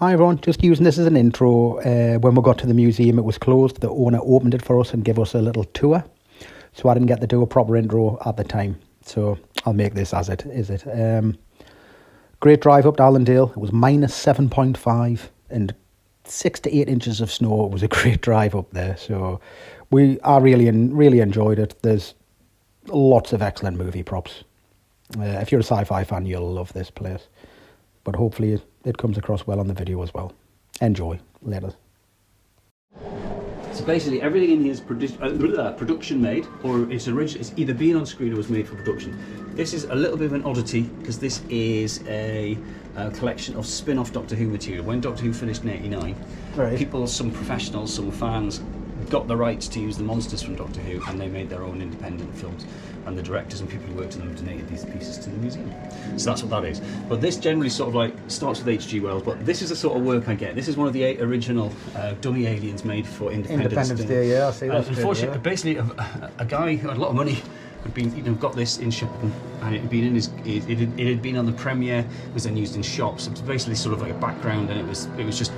Hi everyone, just using this as an intro. When we got to the museum, it was closed. The owner opened it for us and gave us a little tour. So I didn't get to do a proper intro at the time. So I'll make this as it is. Great drive up to Allendale. It was minus 7.5 and 6 to 8 inches of snow. It was a great drive up there. So I really enjoyed it. There's lots of excellent movie props. If you're a sci-fi fan, you'll love this place. But hopefully it comes across well on the video as well. Enjoy. Later. So basically everything in here is production made, or it's either been on screen or was made for production. This is a little bit of an oddity because this is a collection of spin-off Doctor Who material. When Doctor Who finished in '89, Right. people, some professionals, some fans, got the rights to use the monsters from Doctor Who, and they made their own independent films. And the directors and people who worked on them donated these pieces to the museum. So that's what that is. But this generally sort of like starts with H.G. Wells, but this is the sort of work I get. This is one of the 8 original dummy aliens made for Independence Day, yeah, I see that. Unfortunately, basically, a guy who had a lot of money had been, got this in shipping, and it had been in it had been on the premiere. It was then used in shops. It was basically sort of like a background, and it was just.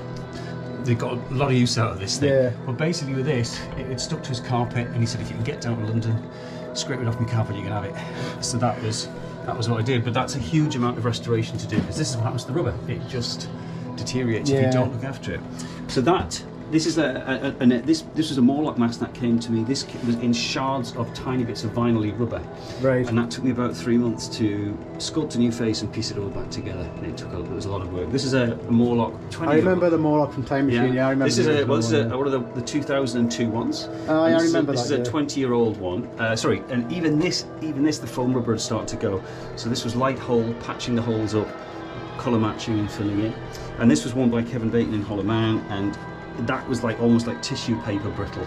They got a lot of use out of this thing. Yeah. But basically with this, it stuck to his carpet, and he said, if you can get down to London, scrape it off my carpet, you can have it. So that was what I did. But that's a huge amount of restoration to do, because this is what happens to the rubber. It just deteriorates if you don't look after it. So this is this was a Morlock mask that came to me. This was in shards of tiny bits of vinyl-y rubber. Right. And that took me about 3 months to sculpt a new face and piece it all back together. And it was a lot of work. This is a Morlock 20. I remember the Morlock from Time Machine. Yeah, I remember. This is one of the 2002 ones. Oh, I remember that. This is a 20-year-old one. Sorry, and even this, the foam rubber had started to go. So this was light hole, patching the holes up, colour matching and filling in. And this was worn by Kevin Bacon in Hollow Man, and that was like almost like tissue paper brittle.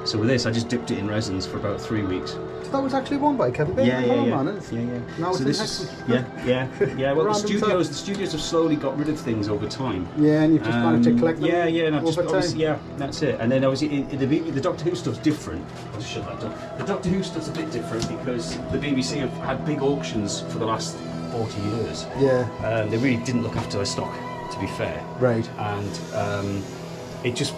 So with this, I just dipped it in resins for about 3 weeks. So that was actually worn by Kevin Bacon. Yeah. Now so it's this yeah. Well, the studios have slowly got rid of things over time. Yeah, and you've just managed to collect them. And over time. Yeah, that's it. And then obviously the Doctor Who stuff's different. I'll just shut that down. The Doctor Who stuff's a bit different because the BBC have had big auctions for the last 40 years. Yeah. They really didn't look after their stock, to be fair. Right. And it just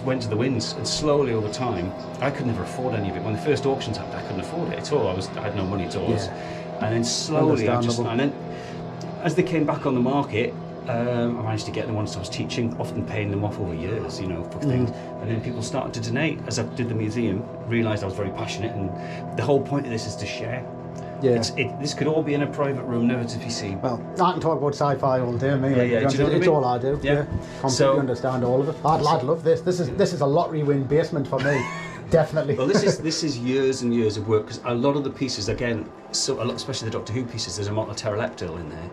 went to the winds, and slowly over time, I could never afford any of it. When the first auctions happened, I couldn't afford it at all. I had no money at all. Yeah. And then slowly, and then as they came back on the market, I managed to get them once I was teaching, often paying them off over years, for things. And then people started to donate. As I did the museum, realised I was very passionate, and the whole point of this is to share. Yeah. This could all be in a private room, never to be seen. Well, I can talk about sci-fi all day, me. Yeah. Do you know what I it's mean? all I do. Yeah. Completely understand all of it. I'd love this. This is a lottery win basement for me. Definitely. Well, this is years and years of work, because a lot of the pieces, again, especially the Doctor Who pieces, there's a pterodactyl in there.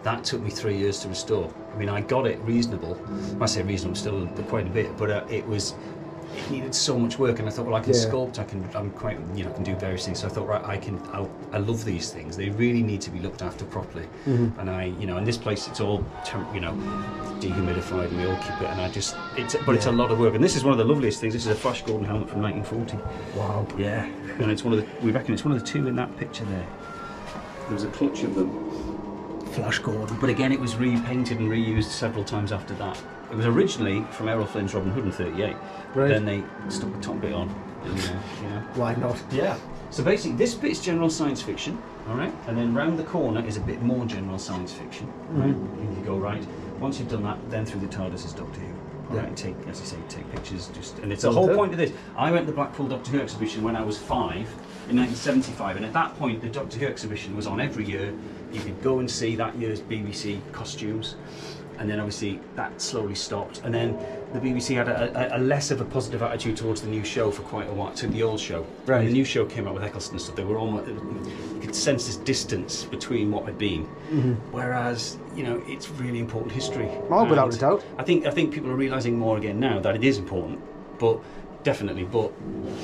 That took me 3 years to restore. I mean, I got it reasonable. When I say reasonable, still quite a bit, but it needed so much work, and I thought, well, I can sculpt, I can do various things. So I thought, right, I love these things. They really need to be looked after properly. And in this place, it's all, dehumidified, and we all keep it. And it's a lot of work. And this is one of the loveliest things. This is a Flash Gordon helmet from 1940. Wow. Yeah, and we reckon it's one of the 2 in that picture there. There was a clutch of them. Flash Gordon. But again, it was repainted and reused several times after that. It was originally from Errol Flynn's Robin Hood in '38. Right. Then they stuck the top bit on. Why not? Yeah. So basically, this bit's general science fiction, all right? And then round the corner is a bit more general science fiction, right? And you go right. Once you've done that, then through the TARDIS is Doctor Who. All right, and take pictures. And it's the whole point of this. I went to the Blackpool Doctor Who exhibition when I was 5 in 1975, and at that point, the Doctor Who exhibition was on every year. You could go and see that year's BBC costumes. And then obviously that slowly stopped, and then the BBC had a less of a positive attitude towards the new show for quite a while, to the old show. Right. When the new show came out with Eccleston and stuff, they were almost, you could sense this distance between what had been. Whereas, it's really important history. Oh, without a doubt. I think people are realising more again now that it is important, but definitely. But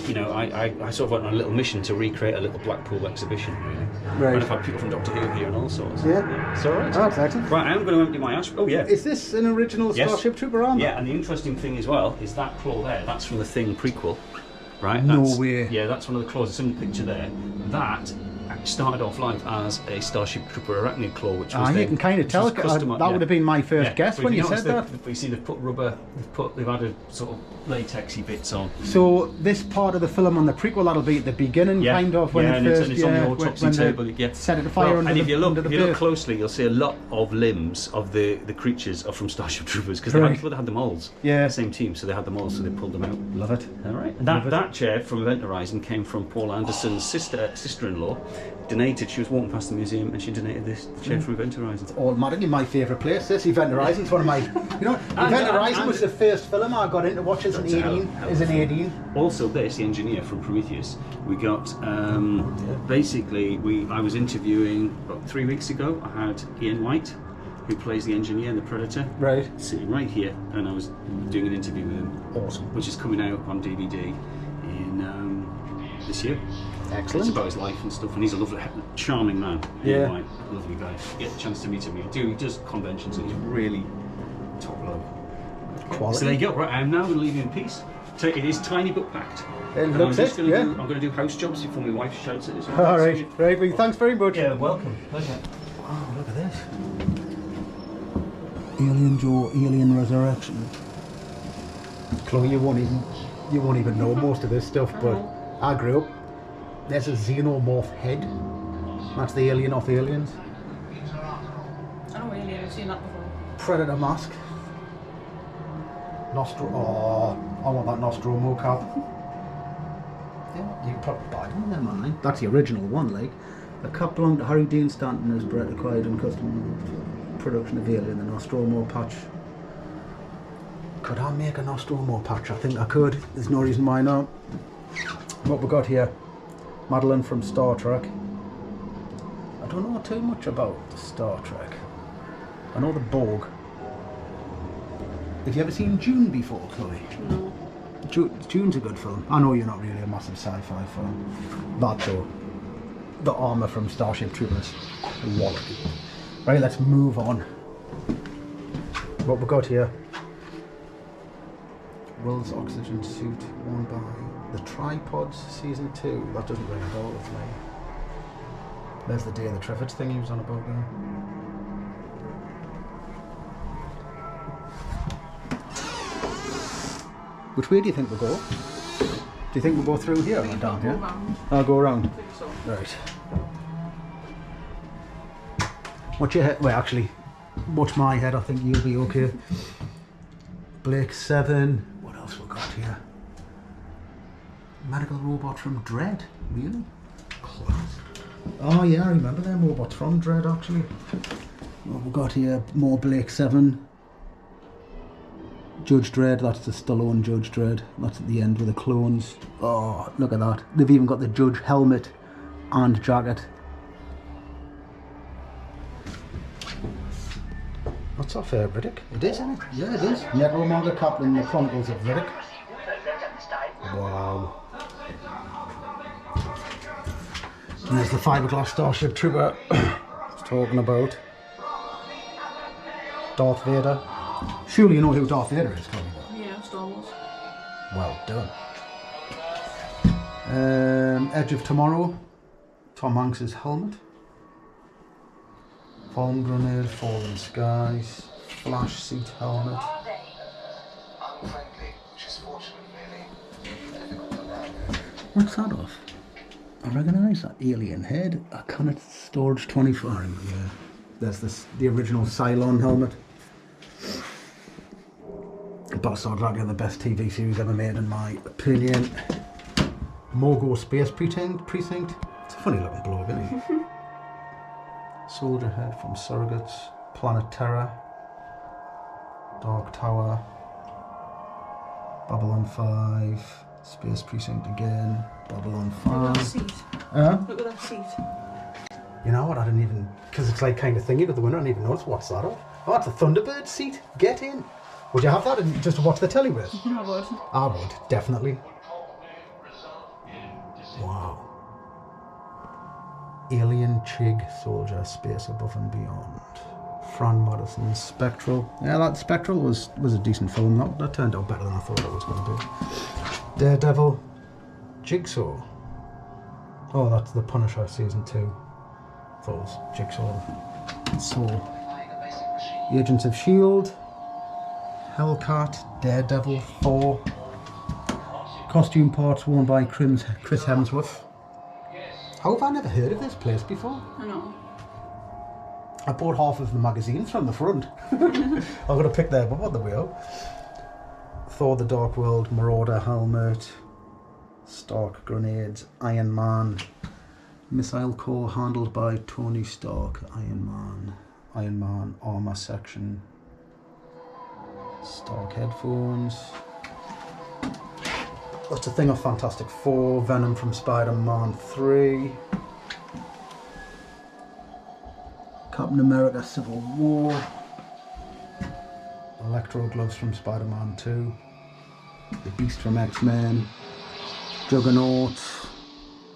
I sort of went on a little mission to recreate a little Blackpool exhibition, really. Right. And I've had people from Doctor Who here and all sorts. Yeah. It's all right. Oh, exactly. Right, I am going to empty my ash. Oh yeah. Is this an original Starship Trooper armor? Yeah, and the interesting thing as well is that claw there. That's from the Thing prequel, right? No way. Yeah, that's one of the claws. It's in the picture there. That started off life as a Starship Trooper arachnid claw, which was you can kind of tell. That would have been my first guess when you said that. You see, they've put rubber, they've added sort of latexy bits on. So this part of the film on the prequel, that'll be at the beginning, kind of, when it first, it's on the autopsy table. Set it afire and if you look closely, you'll see a lot of limbs of the creatures are from Starship Troopers, because they had the molds. Yeah. Same team, so they had the molds, so they pulled them out. Love it. All right. And that chair from Event Horizon came from Paul Anderson's sister-in-law. Donated. She was walking past the museum and she donated this chair from Event Horizon. It's automatically my favourite place. This Event Horizon is one of my. Event Horizon was the first film I got into watch as an 18. Also, the engineer from Prometheus. We got I was interviewing about 3 weeks ago. I had Ian White, who plays the engineer in The Predator, sitting right here, and I was doing an interview with him. Awesome. Which is coming out on DVD in this year. Excellent. It's about his life and stuff, and he's a lovely, charming man. Yeah. White, lovely guy. Get the chance to meet him. He does conventions, and he's really top level. Quality. So there you go. Right, I am now going to leave you in peace. It is tiny but packed. It looks it, yeah. I'm going to do house jobs before my wife shouts at us. All right, right. Well, thanks very much. Yeah, welcome. Pleasure. Oh, look at this. Alien Joe, Alien Resurrection. Chloe, you won't even know most of this stuff, but I grew up. There's a xenomorph head. That's the alien of aliens. I know Alien, I've seen that before. Predator mask. I want that Nostromo cap. Yeah, you can probably buy them, never mind. That's the original one, like. A cap belonged to Harry Dean Stanton as Brett acquired in custom production of Alien, the Nostromo patch. Could I make a Nostromo patch? I think I could. There's no reason why not. What we got here? Madeline from Star Trek. I don't know too much about Star Trek. I know the Borg. Have you ever seen Dune before, Chloe? No. Dune's a good film. I know you're not really a massive sci-fi fan. That though. The armour from Starship Troopers. Quality. Right, let's move on. What we got here? Will's oxygen suit worn by the Tripods, season 2. That doesn't ring a bell with me. There's the Day of the Triffids thing he was on about there. Which way do you think we'll go? Do you think we'll go through here or down here? I'll go around. I think so. Right. Watch your head. Well, actually, watch my head. I think you'll be okay. Blake 7. What else we got here? Medical robot from Dread. Really? Class. Oh yeah, I remember them robots from Dread actually. What we got here? More Blake 7. Judge Dredd, that's the Stallone Judge Dredd. That's at the end with the clones. Oh, look at that. They've even got the Judge helmet and jacket. That's off Riddick. It is, isn't it? Yeah, it is. Necromonger Kaplan, The Chronicles of Riddick. Wow. And there's the fiberglass Starship Trooper I was talking about. Darth Vader. Surely you know who Darth Vader is, Chloe? Yeah, Star Wars. Well done. Edge of Tomorrow. Tom Hanks's helmet. Fallen Grenade, Fallen Skies. Flash seat helmet. What's that off? I recognise that alien head. I cannot storage 24. Yeah. There's the original Cylon helmet. Battlestar Galactica, the best TV series ever made in my opinion. Mogo Space Precinct. It's a funny looking bloke, isn't he? Soldier Head from Surrogates. Planet Terror. Dark Tower. Babylon 5. Space Precinct again. Babylon 5. Look at that seat. Look at that seat. You know what? I didn't even, because it's like kind of thingy with the window. I didn't even notice what's that of. Oh, it's a Thunderbird seat. Get in. Would you have that just to watch the telly with? I would. I would, definitely. Wow. Alien Chig Soldier, Space Above and Beyond. Fran Madison, Spectral. Yeah, that Spectral was a decent film. That turned out better than I thought it was going to be. Daredevil. Jigsaw. Oh, that's The Punisher, season 2. thought it was Jigsaw. So, Agents of S.H.I.E.L.D., Hellcat, Daredevil, Thor. Costume parts worn by Chris Hemsworth. How have I never heard of this place before? I know. I bought half of the magazines from the front. I've got to pick them up on the way out. Thor the Dark World, Marauder helmet, Stark grenades, Iron Man, missile core handled by Tony Stark, Iron Man armor section, Stark headphones. That's a thing of Fantastic Four, Venom from Spider-Man 3, Captain America Civil War, Electro gloves from Spider-Man 2, the Beast from X-Men, Juggernaut.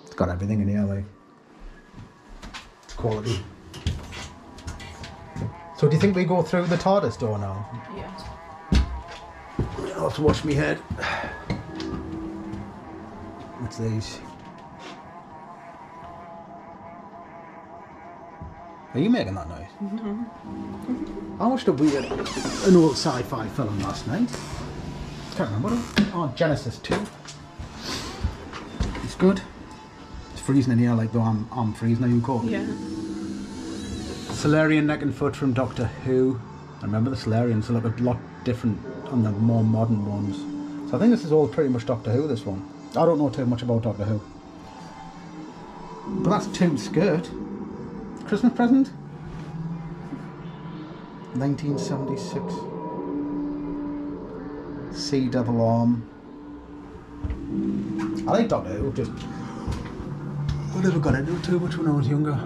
It's got everything in here, like. It's quality. So do you think we go through the TARDIS door now? Yeah. I'll have to wash my head. What's these? Are you making that noise? No. I watched an old sci-fi film last night. Can't remember what it was. Oh, Genesis 2. It's good. It's freezing in here, like though I'm freezing. Are you cold? Yeah. Solarian neck and foot from Doctor Who. I remember the Solarians look a lot different on the more modern ones. So I think this is all pretty much Doctor Who, this one. I don't know too much about Doctor Who. But that's Toon's skirt. Christmas present? 1976. Sea Devil arm. I like Doctor Who, just I never got into it too much when I was younger.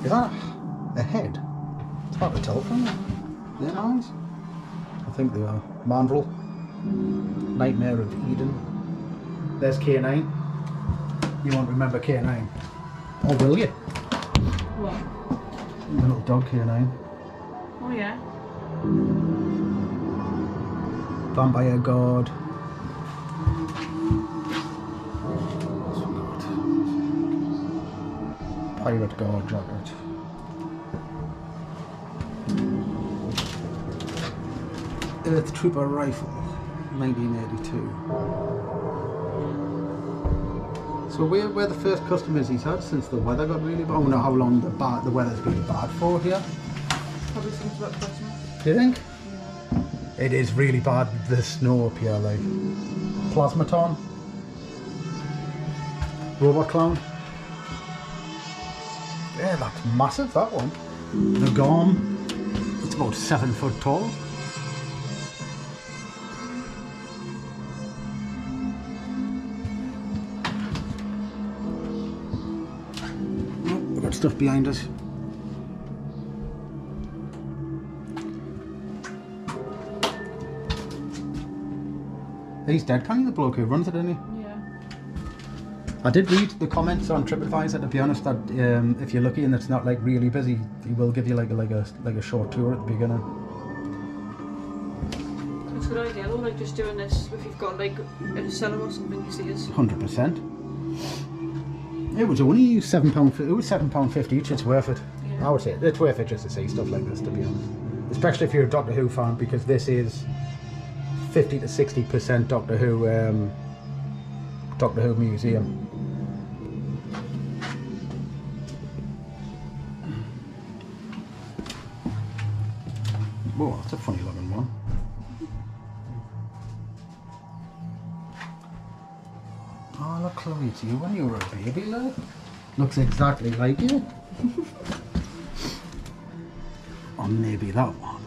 Is that a head? It's hard to tell from their eyes. I think they are. Mandrel. Nightmare of Eden. There's K9. You won't remember K9. Or will you? What? The little dog K9. Oh yeah. Vampire God. Pirate God jacket. Earth Trooper rifle, 1982. So we're the first customers he's had since the weather got really bad. I don't know how long the weather's been bad for here. Probably since about Christmas. Do you think? Yeah. It is really bad, the snow up here, like. Plasmaton. Robot Clown. Yeah, that's massive, that one. The Gorm. It's about 7 foot tall. Oh, we've got stuff behind us. He's dead, can you? The bloke who runs it, isn't he? Yeah. I did read the comments on TripAdvisor, to be honest, that if you're lucky and it's not like really busy, he will give you like a short tour at the beginning. It's a good idea though, like just doing this if you've got like a cellar or something you see us. 100%. It was only £7. It was £7.50 each. It's worth it. Yeah. I would say it's worth it just to see stuff like this, to be honest. Especially if you're a Doctor Who fan, because this is 50 to 60% Doctor Who museum. Whoa, that's a funny looking one. Oh, look, Chloe, it's you when you were a baby, like. Looks exactly like you. Or maybe that one.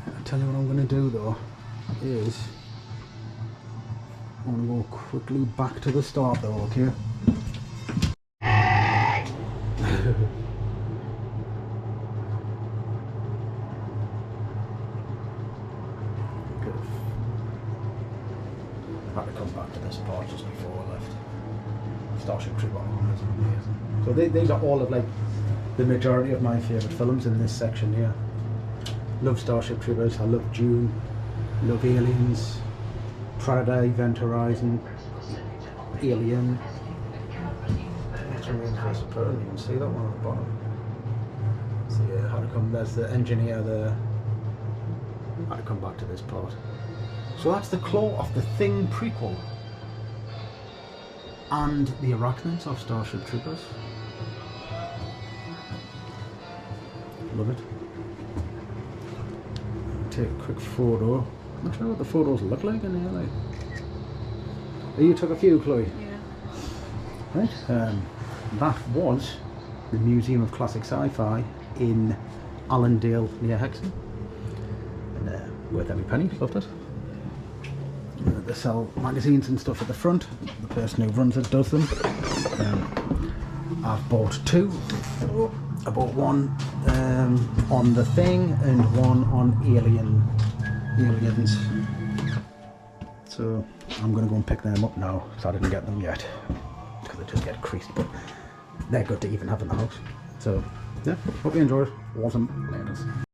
I'll tell you what I'm going to do though, is I'm going to go quickly back to the start though, okay? I had to come back to this part just before I left. Starship Trooper armor is amazing. So these are all of like the majority of my favourite films in this section here. Love Starship Troopers, I love Dune, love Aliens, Predator, Event Horizon, Alien. What's the name for support? You can see that one at the bottom. So yeah, how to come, there's the engineer there. How to come back to this part. So that's the Claw of the Thing prequel. And the Arachnids of Starship Troopers. Love it. Take a quick photo. I'm not sure what the photos look like in here. Like. Oh, you took a few, Chloe? Yeah. Right. That was the Museum of Classic Sci-Fi in Allendale near Hexham. And worth every penny, loved it. They sell magazines and stuff at the front. The person who runs it does them. I've bought two. I bought one on The Thing and one on Aliens. So I'm going to go and pick them up now, so I didn't get them yet because they just get creased, but they're good to even have in the house. So yeah, hope you enjoyed. Awesome. Laters.